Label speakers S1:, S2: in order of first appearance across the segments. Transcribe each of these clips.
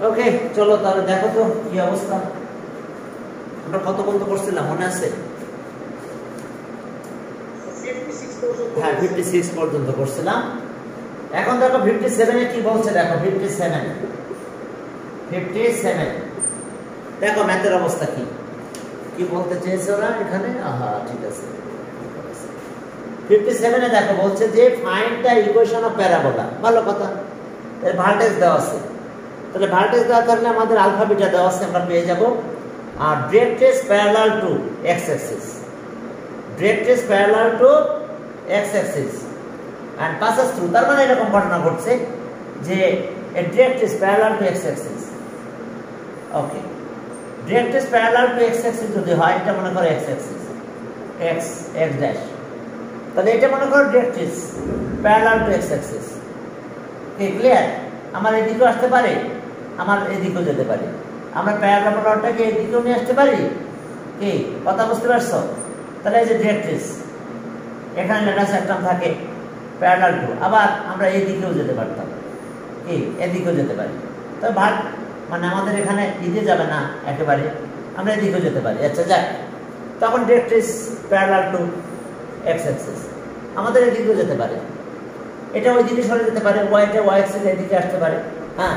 S1: ওকে, চলো তাহলে দেখো তো কি অবস্থা। আমরা কত পর্যন্ত করছিলাম মনে আছে? হ্যাঁ, 56 পর্যন্ত করছিলাম। এখন দেখো 57 এ কি বলছে, দেখো 57 দেখো ম্যাথের অবস্থা কি কি বলতে চেয়েছে ওরা এখানে। আহা, ঠিক আছে। 57 এ দেখো বলছে যে find the equation of parabola. ভালো কথা, এর ভার্টেক্স দেওয়া আছে, তাহলে ভার্টেক্স দেওয়া থাকলে আমাদের আলফা বিটা দেওয়া আছে, আমরা পেয়ে যাব। আর directrix parallel to x axis, directrix parallel to x axis and passes through, তার মানে এরকম ঘটনা ঘটছে যে directrix parallel to x axis. Okay, directrix parallel to x axis যদি হয়, এটা মনে করো এক্স অ্যাক্সিস, এক্স ড্যাশ, তাহলে এটা মনে করো ডিরেক্ট্রিক্স প্যারালাল টু এক্স অ্যাক্সিস। কি ক্লিয়ার? আমার এদিকেও আসতে পারে, আমার এদিকেও যেতে পারে, আমরা প্যারাবোলাটাকে এদিকেও নিয়ে আসতে পারি। কি কথা বুঝতে পারছো? তাহলে এই যে ডিরেক্ট্রিক্স, এখানে লেটার সেক্টম থাকে প্যারালাল টু, আবার আমরা এদিকেও যেতে পারতাম, কি এদিকেও যেতে পারি। তো ভাগ মানে আমাদের এখানে এদিকে যাবে না একেবারে, আমরা এদিকেও যেতে পারি। আচ্ছা যাক, তখন ডিরেক্ট্রিক্স প্যারালাল টু এক্স অ্যাক্সিস, আমাদের এদিকেও যেতে পারে, এটা ওই দিকে সরে যেতে পারে, ওয়াইটা ওয়াই অ্যাক্সিস এদিকে আসতে পারে। হ্যাঁ,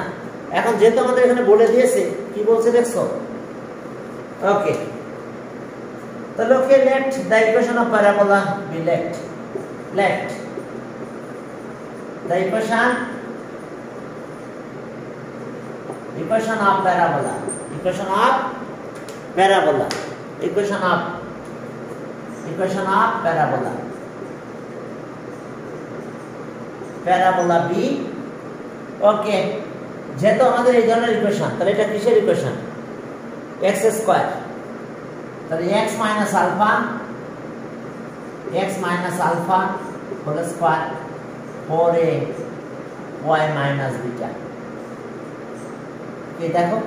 S1: এখন যেহেতু আমাদের এখানে বলে দিয়েছে, কি বলছে দেখছো? ওকে, তাহলে okay, let the equation of parabola be let the equation of parabola, equation of parabola b। Okay, যেহেতু আমাদের এই ধরনের ইকুয়েশন, তাহলে এটা কিসের ইকুয়েশন? এক্স স্কয়ার, তাহলে x minus alpha whole square 4a y minus beta. কি দেখো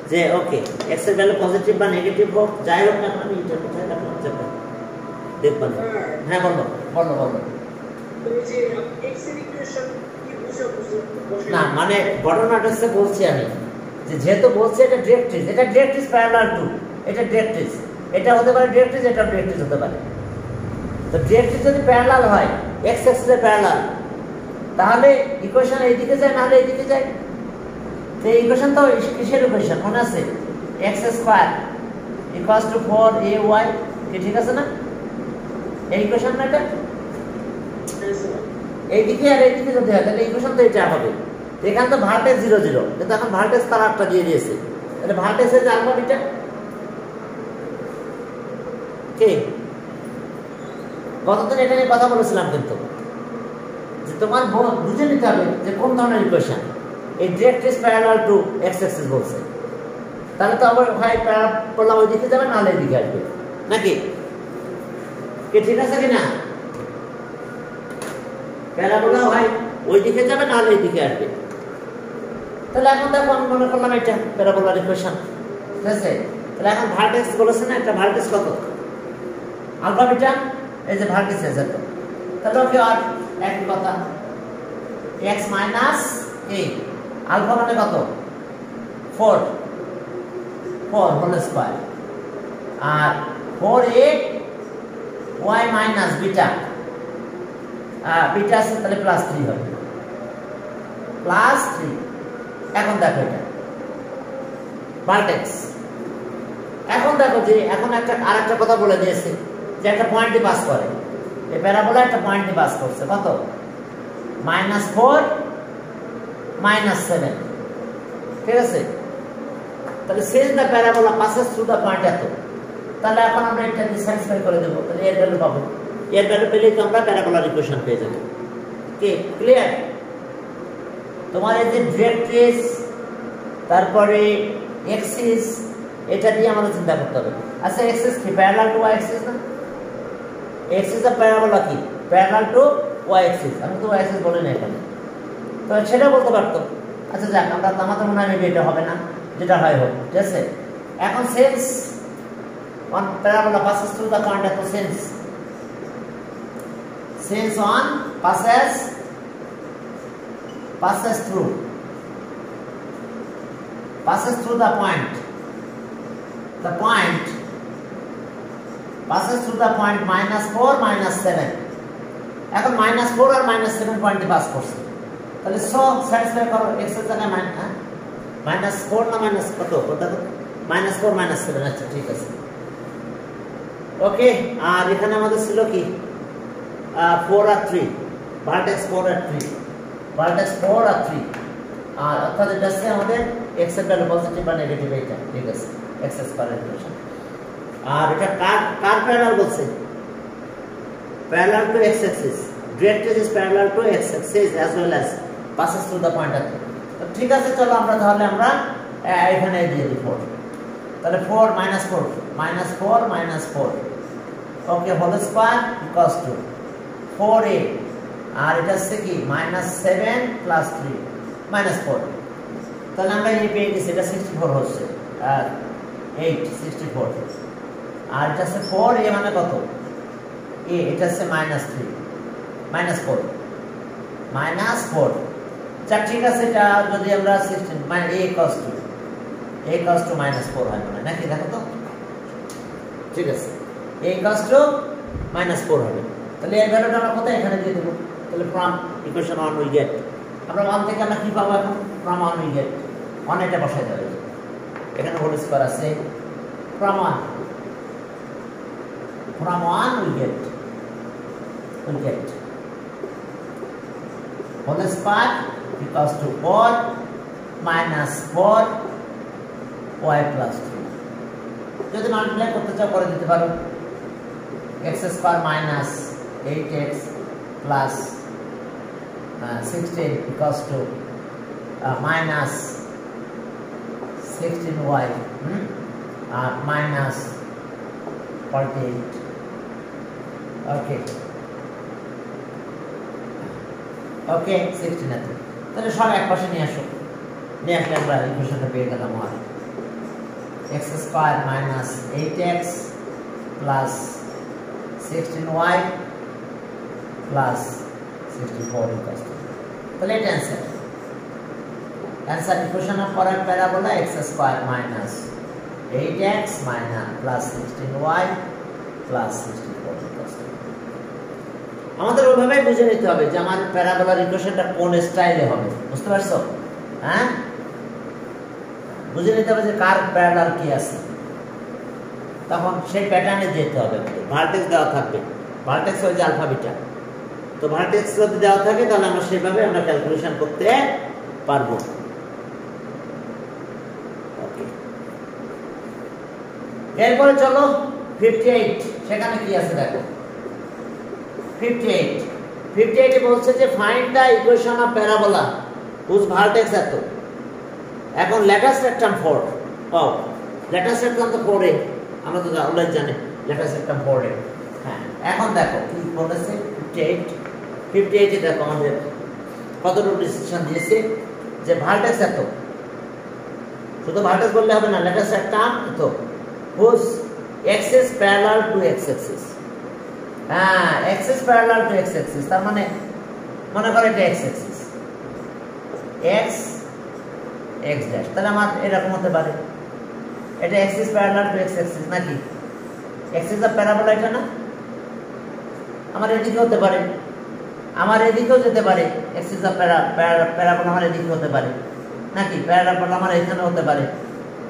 S1: যে ওকে, x এর ভ্যালু পজিটিভ বা নেগেটিভ হোক, যাই হোক না কেন, আমি এটা কোথায় রাখলাম চেপে দেখব না। হ্যাঁ বলো তুমি যে x এর ইকুয়েশন কি বুঝো না, মানে ঘটনাটা সে বলছি আমি যে যেহেতু বলছে এটা ডিরেক্ট্রিক্স প্যারালাল টু, এটা ডিরেক্ট্রিক্স, এটা হতে পারে ডিরেক্ট্রিক্স, এটা ডিরেক্ট্রিক্স হতে পারে। তো ডিরেক্ট্রিক্স যদি প্যারালাল হয়, এক্স অ্যাক্সিসের প্যারালাল, তাহলে ইকুয়েশন এইদিকে যায়, নাহলে এইদিকে যায়। তো এই ইকুয়েশন তো কিসের ইকুয়েশন মনে আছে? X square equals two 4ay, কি ঠিক আছে না? এই ইকুয়েশন না এটা, এইদিকে আর এইদিকে যদি হয়, তাহলে ইকুয়েশন তো এটা হবে। এখানে তো ভার্টেক্স 0 0, কিন্তু এখন ভার্টেক্স তার একটা দিয়ে দিয়েছে, তাহলে ভার্টেক্সের যে আলফা বিটা কি গতদিন এটা নিয়ে কথা বলেছিলাম, কিন্তু যে তোমার বুঝে নিতে হবে যে কোন ধরনের ইকুয়েশন। এই ডিরেক্ট্রিক্স প্যারালাল টু এক্স অ্যাক্সিস বলছে, তাহলে তো আবার হয় প্যারাবোলা ওই দিকে যাবে, নাহলে এদিকে আসবে, নাকি কি ঠিক আছে কিনা? প্যারাবোলা হয় ওই দিকে যাবে, নাহলে এই দিকে আসবে। তাহলে এখন দেখো, আমি মনে করলাম এটা প্যারাবোলার ইকুয়েশন, ঠিক আছে? তাহলে এখন ভার্টেক্স বলেছে না, একটা ভার্টেক্স কত? আলফা বিটা, এই যে ভার্টেক্স আছে তো, তাহলে ওকে আর একই কথা, x মাইনাস a, আলফা মানে কত? 4 হোল স্কয়ার, আর 4a y minus beta, beta আছে তাহলে +3 হবে, +3। এখন দেখো এটা ভার্টেক্স। এখন দেখো যে এখন আরেকটা কথা বলে দিয়েছে যে একটা পয়েন্টে পাস করে, এই প্যারাবোলা একটা পয়েন্টে পাস করছে, কত? -4 -7, ঠিক আছে? তাহলে since the parabola passes through the point এত, তাহলে এখন আমরা এটা স্যাটিসফাই করে দেব, তাহলে এর ভ্যালু পাবো। এর ভ্যালু পেলেই তো আমরা প্যারাবোলার ইকুয়েশন পেয়ে যাব। কি ক্লিয়ার? তোমার এই যে ডিরেক্ট্রিক্স, তারপরে এক্সিস, এটা দিয়ে আমাদের চিন্তা করতে হবে। আচ্ছা, এক্সিস কি প্যারালাল টু ওয়াই অ্যাক্সিস না? এক্সিস অফ প্যারাবোলা কি প্যারালাল টু ওয়াই অ্যাক্সিস? আমি তো ওয়াই অ্যাক্সিস বলি না এখানে, তো সেটা বলতে পারতো। আচ্ছা যাক, আমরা আমাদের মনে হয় এটা হবে না, যেটা হয় হোক, ঠিক আছে? এখন sense on parabola passes through the point, এত sense on passes through passes through the point. The point passes through the point -4 -7. এখন -4 আর -7 পয়েন্টে পাস করছে, তাহলে সো স্যাটিসফাই করো x এর জায়গায় -4 না মাইনাস কত -4 -7। আচ্ছা ঠিক আছে, ওকে। আর এখানে আমাদের ছিল কি 4 আর 3, ভার্টেক্স 4 আর 3, ভার্টেক্স 4 আর 3, আর অর্থাৎ এটা হচ্ছে আমাদের x এর ভ্যালু পজিটিভ বা নেগেটিভ, এটা ঠিক আছে x স্কয়ার ইকুয়েশন। আর এটা কার প্যারালাল বলছে? Parallel to x axis, direct trace is parallel to x axis as well as passes through the point. তো ঠিক আছে, চলো আমরা তাহলে আমরা এখানে দিয়ে দিই 4, তাহলে 4 -4 okay, whole square equals to 4a, আর এটা হচ্ছে কি -7 + 3 -4, তাহলে আমরা এই পেয়ে গেছি, এটা 64 হচ্ছে, আর 8 64, আর এটা হচ্ছে 4a মানে কত a, এটা হচ্ছে -3 -4 আচ্ছা ঠিক আছে, এটা যদি আমরা 16 মানে a cos to -4 হয় না নাকি, দেখো তো ঠিক আছে, a cos to -4 হবে, তাহলে এর ভ্যালুটা আমরা কোথায় এখানে দিয়ে দেব, তাহলে ফ্রম ইকুয়েশন 1 উই গেট, আমরা 1 থেকে আমরা কি পাবো এখন, ফ্রম 1 উই গেট 1, এটা বসাই দেব, এখানে হোল স্কয়ার আছে, from 1 we get whole square equals to 4 -4 y plus 3, যদি মাল্টিপ্লাই করতে চাও করে দিতে পারো, x square minus 8x plus 16 equals to minus 16y minus 48, okay ওকে 16 আছে, তাহলে সব এক পাশে নিয়ে আসো, নিয়ে আসলে আমরা ইকুয়েশনটা পেয়ে গেলাম, আর x square minus 8x plus 16y plus 64 equals, তাহলে এটা অ্যান্সার ইকুয়েশন অফ করার parabola x square minus 8x minus plus 16y plus 64 equals. আমাদের ওইভাবে বুঝে নিতে হবে যে আমার প্যারাবোলার ইকুয়েশনটা কোন স্টাইলে হবে, বুঝতে পারছো? হ্যাঁ, বুঝে নিতে হবে যে কার প্যারালাল কি আছে, তখন সেই প্যাটার্নে যেতে হবে। ভার্টেক্স দেওয়া থাকবে, ভার্টেক্স হচ্ছে আলফা বিটা, তো ভার্টেক্স যদি দেওয়া থাকে তাহলে আমরা সেইভাবে আমরা ক্যালকুলেশন করতে পারবো। ওকে, এরপরে চলো 58, সেখানে কি আছে দেখো। 58 এ বলছে যে find the equation of parabola whose vertex এত। এখন ল্যাটাস রেক্টাম 4 পাও, ল্যাটাস রেক্টাম তো 4a, আমরা তো অলরেডি জানি ল্যাটাস রেক্টাম 4a। হ্যাঁ, এখন দেখো কি বলেছে 58 এ দেখো আমাদের কতটুকু ডিসিশন দিয়েছে যে ভার্টেক্স এত, শুধু ভার্টেক্স বললে হবে না, ল্যাটাস রেক্টাম তো whose axis parallel to x axis. হ্যাঁ, axis parallel to x axis, তার মানে মনে করো এটা এক্স অ্যাক্সিস, এক্স ড্যাশ, তাহলে আমার এরকম হতে পারে এটা axis parallel to x Axis নাকি, এক্সিস অফ প্যারাবোলা এটা না, আমার এদিকে হতে পারে, আমার এদিকেও যেতে পারে, এক্সিস অফ প্যারাবোলা আমার এদিকে হতে পারে নাকি, প্যারাবোলা আমার এখানে হতে পারে,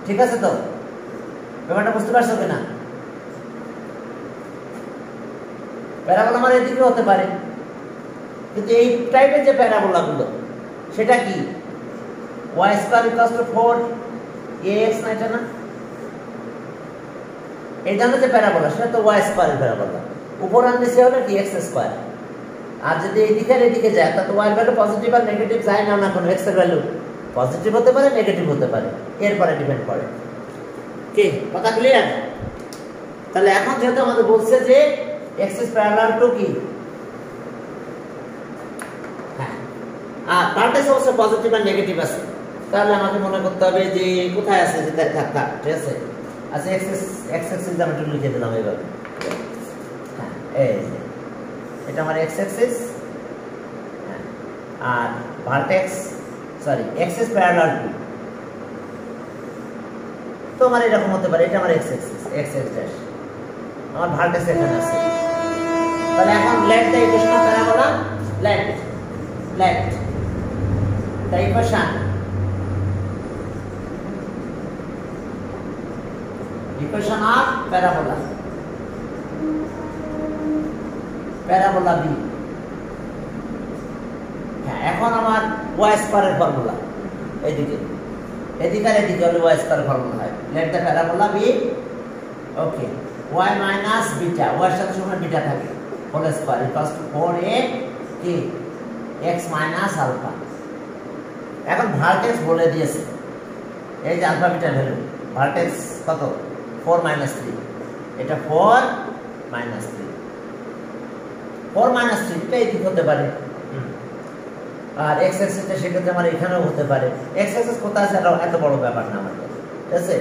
S1: ঠিক আছে? তো ব্যাপারটা বুঝতে পারছো কিনা? প্যারাবোলা আমার এদিকে হতে পারে, কিন্তু এই টাইপের যে প্যারাবোলা গুলো সেটা কি y square equals to 4ax না, এটা না, এই ধরনের যে প্যারাবোলা সেটা তো y স্কয়ারের প্যারাবোলা, উপর আর নিচে হলো কি x স্কয়ার, আর যদি এদিকে আর এদিকে যায় তাহলে y এর ভ্যালু পজিটিভ আর নেগেটিভ যায় না, না কোনো x এর ভ্যালু পজিটিভ হতে পারে নেগেটিভ হতে পারে, এরপরে ডিপেন্ড করে। কি কথা ক্লিয়ার? তাহলে এখন যেহেতু আমাদের বলছে যে এক্সিস প্যারালাল টু কি, হ্যাঁ, আর ভার্টেক্স অবশ্য পজিটিভ আর নেগেটিভ আছে, তাহলে আমাকে মনে করতে হবে যে কোথায় আছে, যে থাক ঠিক আছে। আচ্ছা, এক্স অ্যাক্সিস আমি একটু লিখে দিলাম এইভাবে, হ্যাঁ, এই যে এটা আমার এক্স অ্যাক্সিস, আর ভার্টেক্স এক্সিস প্যারালাল টু তো আমার এরকম হতে পারে, এটা আমার x axis, x x dash, আমার ভার্টেক্স এখানে আছে। তাহলে এখন let the equation of parabola, let the equation of parabola be. হ্যাঁ, এখন আমার ওয়াই স্কয়ারের ফর্মুলা এদিকে হলে ওয়াই স্কয়ারের ফর্মুলা হয়। Let the parabola be, okay, y minus beta, y এর সাথে সময় বিটা থাকে, whole square equals to 4a কি x মাইনাস আলফা। এখন ভার্টেক্স বলে দিয়েছে, এই যে আলফা বিটা ভ্যালু, ভার্টেক্স কত 4 মাইনাস 3, এটা 4 মাইনাস 3, 4 মাইনাস 3 এটা এদিক হতে পারে, আর x অ্যাক্সিসটা সেক্ষেত্রে আমার এখানেও হতে পারে। x অ্যাক্সিস কোথায় আছে এত বড় ব্যাপার না আমাদের, ঠিক আছে,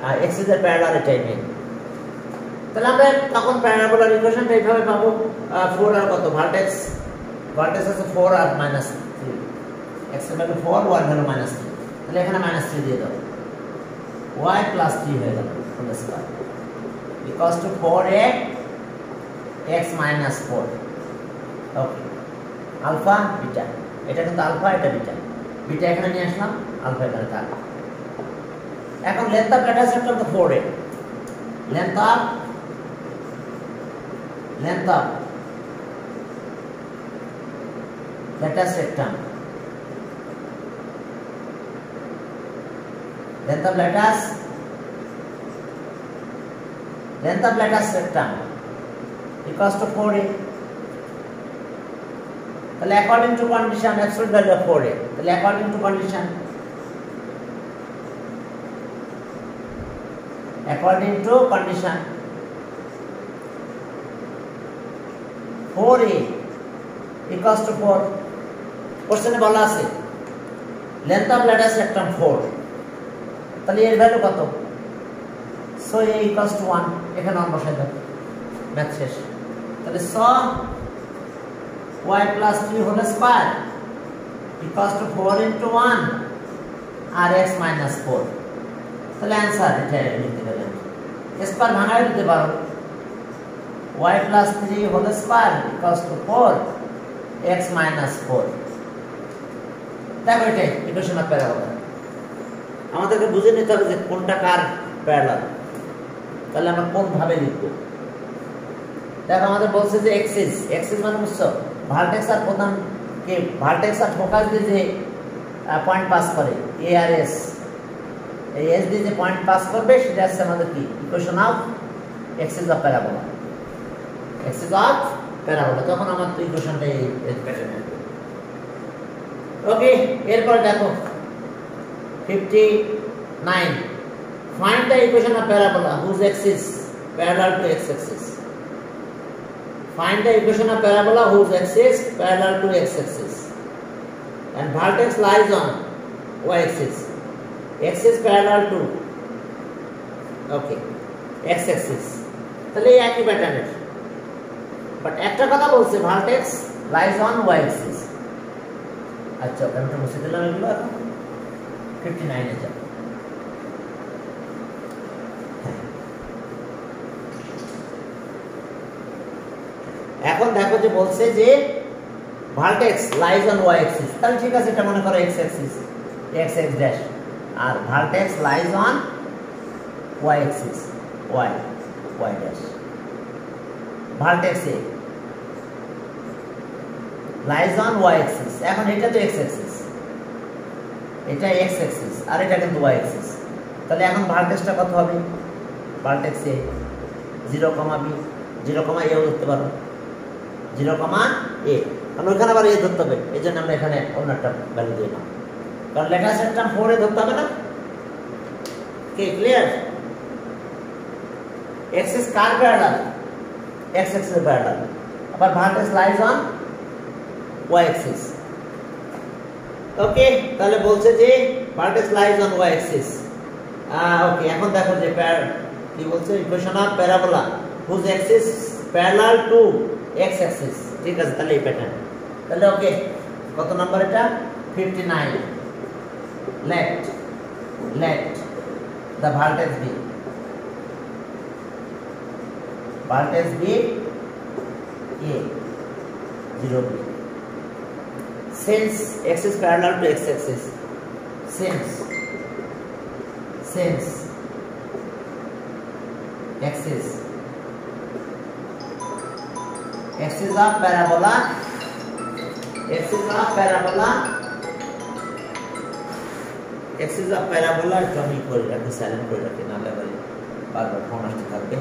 S1: আর x এর প্যারালাল এটাই মেইন। তাহলে আমরা তখন প্যারাবোলার ইকুয়েশনটা এইভাবে পাবো, 4 আর কত ভার্টেক্স আছে 4 আর মাইনাস 3, x এর ভ্যালু 4, y এর ভ্যালু মাইনাস 3, তাহলে এখানে মাইনাস 3 দিয়ে দাও, y প্লাস 3 হয়ে গেল whole square equals to 4a x minus 4। Okay, alpha beta, এটা কিন্তু আলফা, এটা বিটা এখানে নিয়ে আসলাম, আলফা এখানে থাকবে। এখন লেন্থ অফ ডেটা সেট তো 4a, length of data septum, length of lattice septum equals to 4a. তাহলে according to condition absolute value of 4a, তাহলে according to condition 4a equals to 4, কোশ্চেনে বলা আছে length of lattice septum 4, তাহলে এর value কত, so a equals to 1, এখানে on বসাই দাও, ম্যাথ শেষ। তাহলে so y plus 3 whole square equals to 4 into 1 আর x minus 4, তাহলে অ্যানসার এটা লিখতে পারেন, স্কয়ার ভাঙায় দিতে পারো, y plus 3 whole square equals to 4 x minus 4। দেখো এটা ইকুয়েশন অফ প্যারাবোলা, আমাদেরকে বুঝে নিতে হবে যে কোনটা কার প্যারালাল, তাহলে আমরা কোন ভাবে লিখব। দেখো আমাদের বলছে যে এক্সিস মানে বুঝছো, ভার্টেক্স আর প্রধান কে, ভার্টেক্স আর ফোকাস দিয়ে যে পয়েন্ট পাস করে, এ আর এস, এই এস দিয়ে যে পয়েন্ট পাস করবে সেটা হচ্ছে আমাদের কি equation of axis of parabola, তখন আমার তো ইকুয়েশনটা এই প্যাটার্নে। ওকে, এরপর দেখো 59, find the equation of parabola whose axis parallel to x axis. Find the equation of parabola whose axis parallel to x axis and vertex lies on y axis, axis parallel to x axis, তাহলে এই একই প্যাটার্নের, but একটা কথা বলছে vertex lies on y axis। আচ্ছা, ওখানে তো মুছে দিলাম এগুলো, এখন 59 এ যাব। এখন দেখো যে বলছে যে vertex lies on y axis, তাহলে ঠিক আছে, এটা মনে করো x axis, x x dash, আর vertex lies on y axis, y dash, vertex A lies on y axis। এখন এটা তো x axis, এটা x axis, আর এটা কিন্তু y axis, তাহলে এখন ভার্টেক্সটা কত হবে, ভার্টেক্স এ 0, b, 0, a ও ধরতে পারো, 0, a, কারণ ওইখানে আবার a ধরতে হবে, এই জন্য আমরা এখানে অন্য একটা ভ্যালু দিয়ে নাও, কারণ লেটার সেটটা 4 এ ধরতে হবে না। কি ক্লিয়ার? axis কার প্যারালাল, x axis এর প্যারালাল, আবার vertex lies on y axis। ওকে, তাহলে বলছে যে vertex lies on y axis। ওকে, এখন দেখো যে কি বলছে, equation of parabola whose axis parallel to x axis, ঠিক আছে, তাহলে এই প্যাটার্ন। তাহলে ওকে, কত নাম্বার এটা, 59, let the vertex B. Vertex B A 0 B. Since x is parallel to x axis, since axis of parabola, আমি করে রাখি, সাইলেন্ট করে রাখি, নাহলে বারবার ফোন আসতে থাকবে।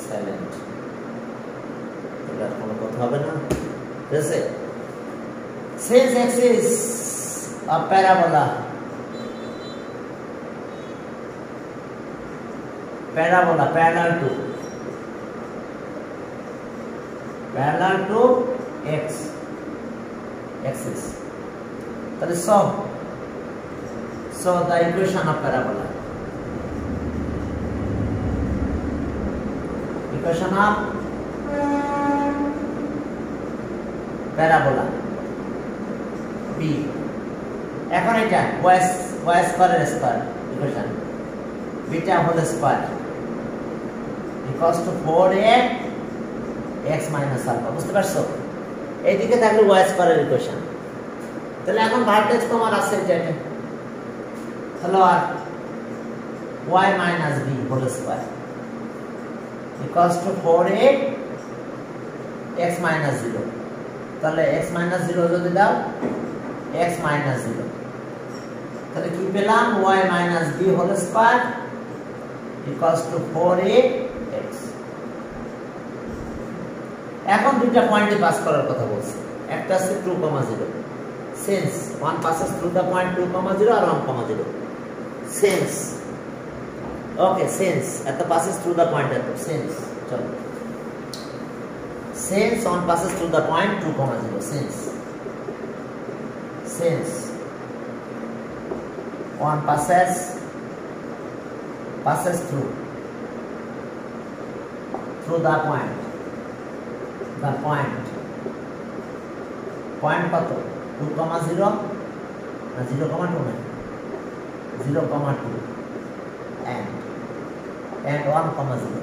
S1: সাইলেন্ট, কোনো কথা হবে না, ঠিক আছে? Since axis of parabola parallel to x axis, that is so the equation of parabola, B, এখন এটা y স্কয়ারের square equation, beta whole square equals to 4a x minus alpha. বুঝতে পারছো? এইদিকে থাকলে y স্কয়ারের ইকুয়েশন। তাহলে এখন ভার্টেক্স তোমার আছে এটা, তাহলে আর y minus b whole square equals to 4a x minus 0। তাহলে x মাইনাস 0 যদি দাও x মাইনাস 0, তাহলে কি পেলাম? y minus b whole square equals to 4ax। এখন দুইটা পয়েন্টে পাস করার কথা বলছি, একটা আছে 2, 0, since one passes through the point 2, 0 R 1, 0, since at the passes through the point at since চলো, since one passes through the point 2, 0, since one passes through the point কত? 2, 0 না 0, 2 না 0, 2 and 1, 0।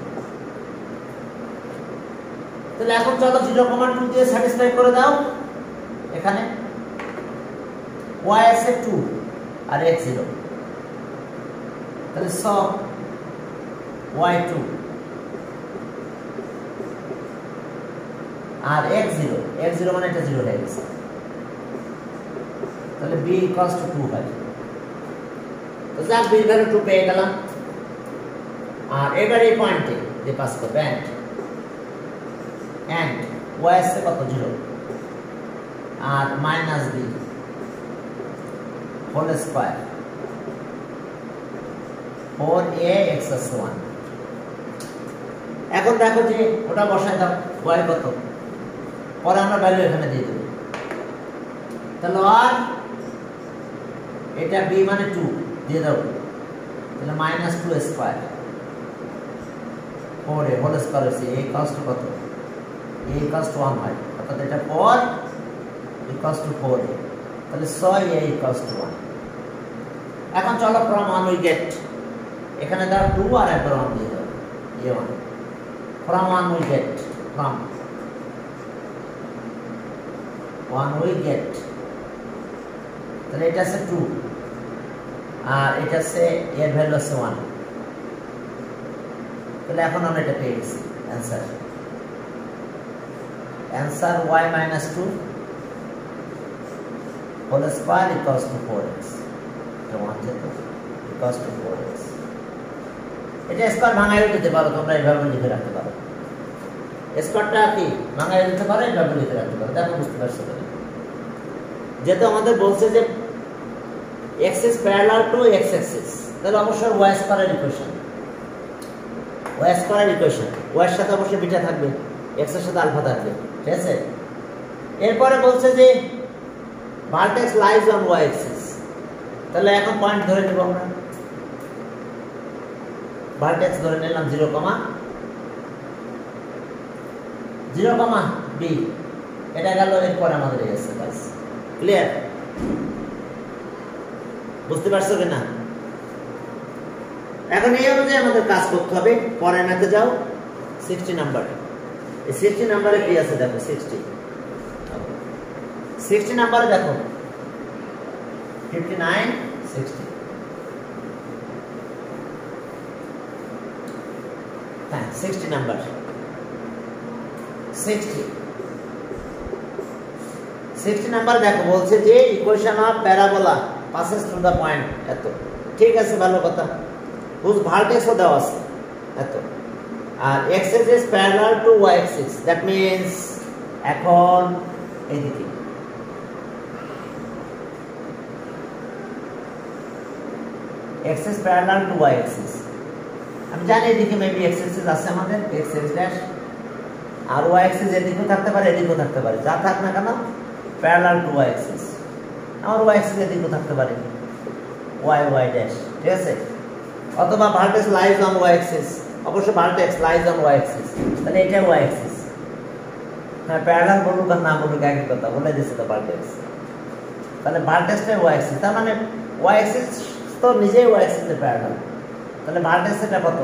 S1: তাহলে এখন চলো 0, 2 দিয়ে স্যাটিসফাই করে দাও। এখানে y আছে 2 আর x 0, তাহলে সব y 2 আর x 0 মানে এটা 0 হয়ে গেছে, তাহলে b ইকুয়ালস টু 2 হয়। তো যা b এর ভ্যালু 2 পেয়ে গেলাম। আর এবার এই পয়েন্টে যে পাস করবে and y আছে কত? 0 আর minus b whole square 4ax + 1। এখন দেখো যে ওটা বসায় দাও, y কত, পরে আমরা ভ্যালু এখানে দিয়ে দেব। তাহলে আর এটা b মানে 2 দিয়ে দাও, তাহলে -2 স্কয়ার 4a হোল স্কয়ার হচ্ছে a ইকুয়ালস টু কত? a ইকুয়ালস টু 1 হয়, অর্থাৎ এটা 4 ইকুয়ালস টু 4a, তাহলে 6a ইকুয়ালস টু 1। এখন চলো from 1 we get, এখানে দাও 2 আর একবার 1 দিয়ে দাও, a1 from 1 we get, from 1 we get, তাহলে এটা আছে 2 আর এটা আছে এর ভ্যালু আছে 1, তাহলে এখন আমরা এটা পেয়ে গেছি answer y minus 2 whole square equals to 4x, এটা 1 যেত equals to 4x। এটা স্কয়ার ভাঙাইও দিতে পারো তোমরা, এইভাবে লিখে রাখতে পারো, স্কয়ারটা কি ভাঙাইও দিতে পারো, এইভাবে লিখে রাখতে পারো। দেখো বুঝতে পারছো তো? যেহেতু আমাদের বলছে যে x is parallel to x axis, তাহলে অবশ্যই y স্কয়ারের ইকুয়েশন, y স্কয়ারের ইকুয়েশন, y এর সাথে অবশ্যই বিটা থাকবে, x এর সাথে আলফা থাকবে, ঠিক আছে? এরপরে বলছে যে vertex lies on y axis, তাহলে এখন পয়েন্ট ধরে নেব আমরা, ভার্টেক্স ধরে নিলাম 0, 0, b, এটা গেল। এরপর আমাদের এই আছে, বাস ক্লিয়ার? বুঝতে পারছো কিনা? এখন এই অনুযায়ী আমাদের কাজ করতে হবে। পরের ম্যাথে যাও, 60 নাম্বার। এই 60 নাম্বারে কি আছে দেখো, 60 নাম্বারে দেখো 59 60। হ্যাঁ 60 নাম্বার, 60 নাম্বার দেখো বলছে যে equation of parabola passes through the point এত। ঠিক আছে, ভালো কথা। whose vertex ও দেওয়া আছে এত, আর x axis is parallel to y axis, that means এখন এইদিকে x is parallel to y axis। আমি জানি এদিকে মেবি x axis আছে আমাদের, x dash, আর y axis এদিকেও থাকতে পারে এদিকেও থাকতে পারে, যা থাক না কেন প্যারালাল টু y axis। আমার y axis এদিকেও থাকতে পারে y dash, ঠিক আছে, অথবা vertex lies on y axis, অবশ্য vertex lies on y axis, তাহলে এটা y axis। হ্যাঁ প্যারালাল বলুক আর না বলুক একই কথা, বলে দিয়েছে তো ভার্টেক্স, তাহলে ভার্টেক্সটা y axis, তার মানে y axis তো নিজেই y axis এর প্যারালাল, তাহলে ভার্টেক্স এটা কত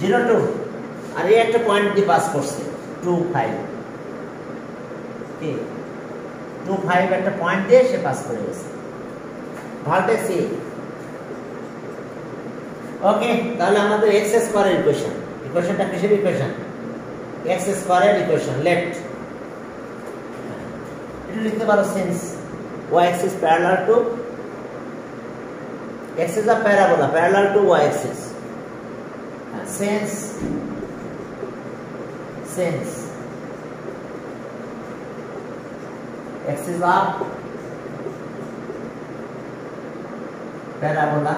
S1: 02, আর এই একটা পয়েন্ট দিয়ে পাস করছে 25, কি 25 একটা পয়েন্ট দিয়ে সে পাস করে গেছে ভার্টেক্স এ। ওকে, তাহলে আমাদের এক্স স্কয়ারের ইকুয়েশন, ইকুয়েশনটা কিসের ইকুয়েশন? এক্স স্কয়ারের ইকুয়েশন, লেফট এটা লিখতে পারো since y axis parallel to x is a parabola parallel to y axis, since x is a parabola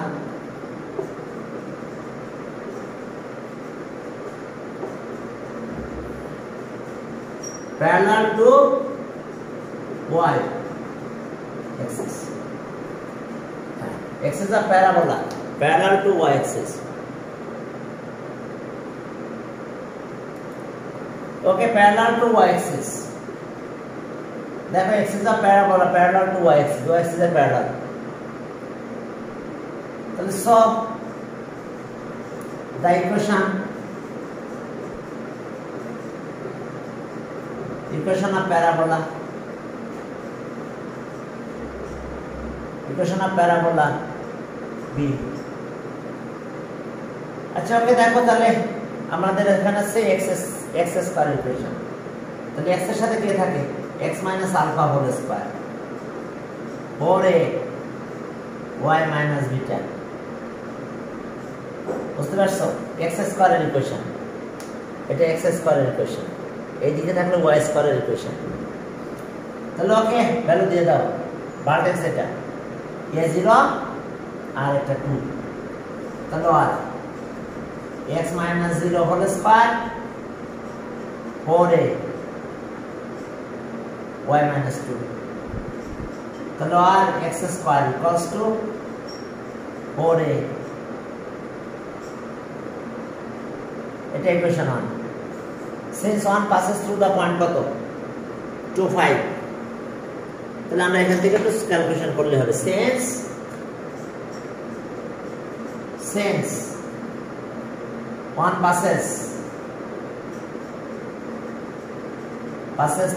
S1: parallel to y axis, x is a parabola parallel to y axis। Okay, parallel to y axis, देखो x is a parabola parallel to y axis, y axis is parallel, so solve the equation of parabola, equation of parabola b। আচ্ছা ওকে, দেখো তাহলে আমাদের এখানে আছে x square equation, তাহলে x এর সাথে কি থাকে x minus alpha whole square 4a y minus beta, বুঝতে পারছো? x স্কয়ারের ইকুয়েশন, এটা x স্কয়ারের ইকুয়েশন, এইদিকে থাকলে y স্কয়ারের ইকুয়েশন। তাহলে ওকে ভ্যালু দিয়ে দাও, ভার্টেক্স এটা a0 আর এটা 2, তাহলে আর x minus 0 whole square 4a y minus 2, তাহলে আর x square equals to 4a, এটা equation 1। since 1 passes through the point কত 25, তাহলে আমরা এখান থেকে একটু ক্যালকুলেশন করলে হবে, since 1 passes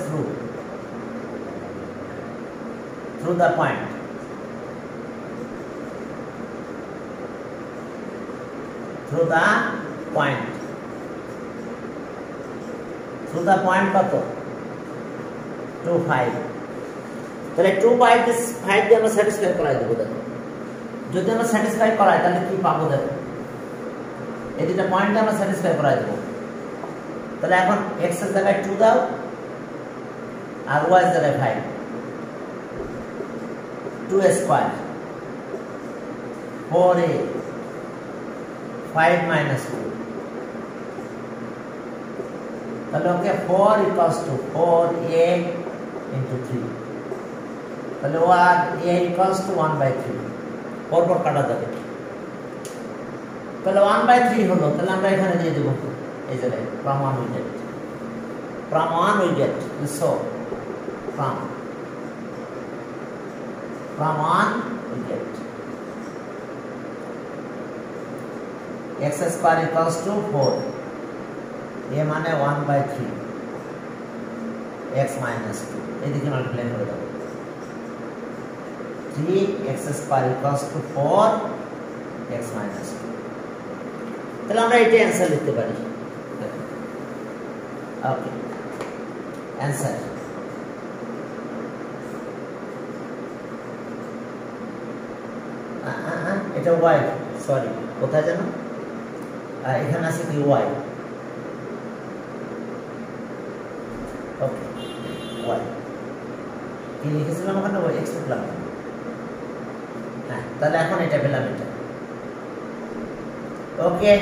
S1: through the point, through the point কত 25, তাহলে 25 দিয়ে আমরা স্যাটিসফাই করাই দেবো। দেখো যদি আমরা স্যাটিসফাই করাই তাহলে কি পাবো, দেখো এই দুটো পয়েন্টে আমরা স্যাটিসফাই করাই দেবো। তাহলে এখন x এর জায়গায় 2 দাও আর y এর জায়গায় 5, 2 স্কয়ার 4a 5 minus 2, তাহলে ওকে 4 equals to 4a into 3, তাহলে ও আর a equals to 1/3, পরপর কাটা যাবে, তাহলে 1/3 হলো। তাহলে আমরা এখানে দিয়ে দেব এই জায়গায় from 1 we get, so from 1 we get x square equals two 4 a মানে 1/3 x মাইনাস 2 এদিকে মাল্টিপ্লাই করে দাও 3x square equals two 4 x minus 2 তাহলে আমরা এটা অ্যানসার লিখতে পারি ওকে অ্যানসার এটা y সরি কোথায় জানো এখানে আছে কি y ওকে y কি লিখেছিলাম ওখানে y x লিখলাম হ্যাঁ তাহলে এখন এটা পেলাম এটা ওকে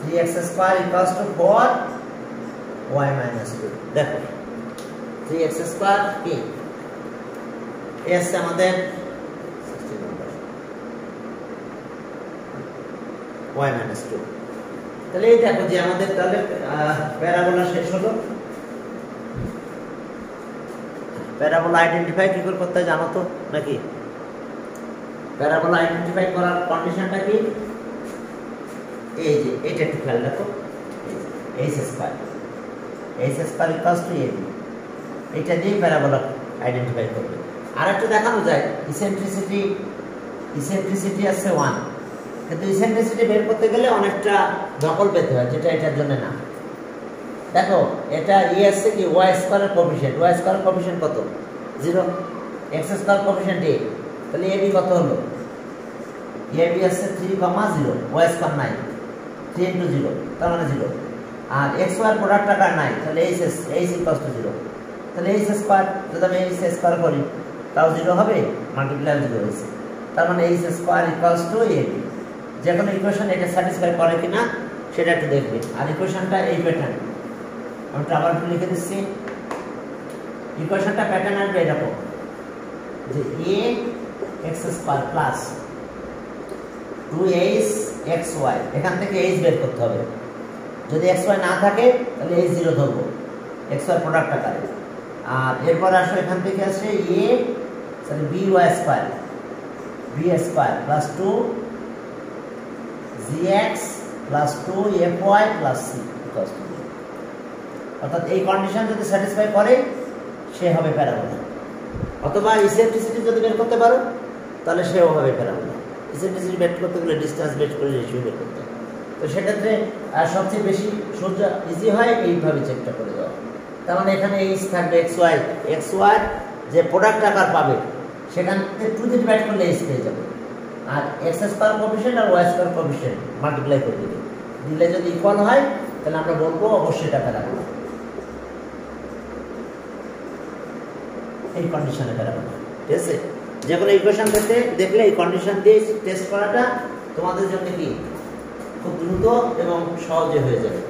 S1: 3x square equals two 4 y minus 2 দেখো 3x স্কয়ার কি s আমাদের 60 নম্বর y minus 2 তাহলে এই দেখো যে আমাদের তাহলে প্যারাবোলা শেষ হলো প্যারাবোলা আইডেন্টিফাই কি করে করতে জানো তো নাকি প্যারাবোলা আইডেন্টিফাই করার কন্ডিশনটা কি এই যে এটা একটু খেয়াল রাখো h square equals two ab এটা দিয়ে প্যারাবোলা আইডেন্টিফাই করবে আর একটা দেখানো যায় ইসেন্ট্রিসিটি আছে 1 কিন্তু ইসেন্ট্রিসিটি বের করতে গেলে অনেকটা নকল পেতে হয় যেটা এটার জন্য না দেখো এটা আছে কি y স্কয়ারের কোএফিশিয়েন্ট কত 0 x স্কয়ার কোএফিশিয়েন্ট a তাহলে ab কত হলো ab আছে 3, 0 y স্কয়ার নাই 3 * 0 তার মানে 0 আর x y প্রোডাক্ট টাকা নাই তাহলে h ইকুয়ালস টু 0 তাহলে h স্কয়ার যদি আমি h স্কয়ার করি তাও 0 হবে মাল্টিপ্লাই 0 হইছে তার মানে h square equals two ab যে কোনো ইকুয়েশন এটা স্যাটিসফাই করে কিনা সেটা একটু দেখবে আর ইকুয়েশনটা এই প্যাটার্ন আমি আবার লিখে দিচ্ছি ইকুয়েশনটা প্যাটার্ন আসবে এরকম যে a x square plus 2h xy এখান থেকে h বের করতে হবে যদি xy না থাকে তাহলে h 0 ধরবো xy প্রোডাক্ট আকারে আর এরপর আসো এখান থেকে আসে a sorry by square b square plus 2 gx plus 2 fy plus c equals to অর্থাৎ এই কন্ডিশন যদি স্যাটিসফাই করে সে হবে প্যারাবোলা অথবা ইসেন্ট্রিসিটি যদি বের করতে পারো তাহলে সেও হবে প্যারাবোলা ইসেন্ট্রিসিটি বের করতে গেলে ডিসটেন্স বের করে রেশিও বের করতে হবে তো সেক্ষেত্রে সবচেয়ে বেশি সোজা ইজি হয় এইভাবে চেকটা করে দেওয়া তার মানে এখানে h থাকবে xy যে প্রোডাক্ট আকার পাবে সেখান থেকে 2 দিয়ে ডিভাইড করলে h পেয়ে যাবে আর x স্কয়ার কোএফিশিয়েন্ট আর y স্কয়ার কোএফিশিয়েন্ট মাল্টিপ্লাই করে দিলে দিলে যদি ইকুয়াল হয় তাহলে আমরা বলবো অবশ্যই এটা প্যারাবোলা এই কন্ডিশনে প্যারাবোলা ঠিক আছে যে কোনো ইকুয়েশন দেখলে এই কন্ডিশন দিয়ে টেস্ট করাটা তোমাদের জন্য কি খুব দ্রুত এবং সহজে হয়ে যাবে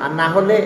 S1: আর না হলে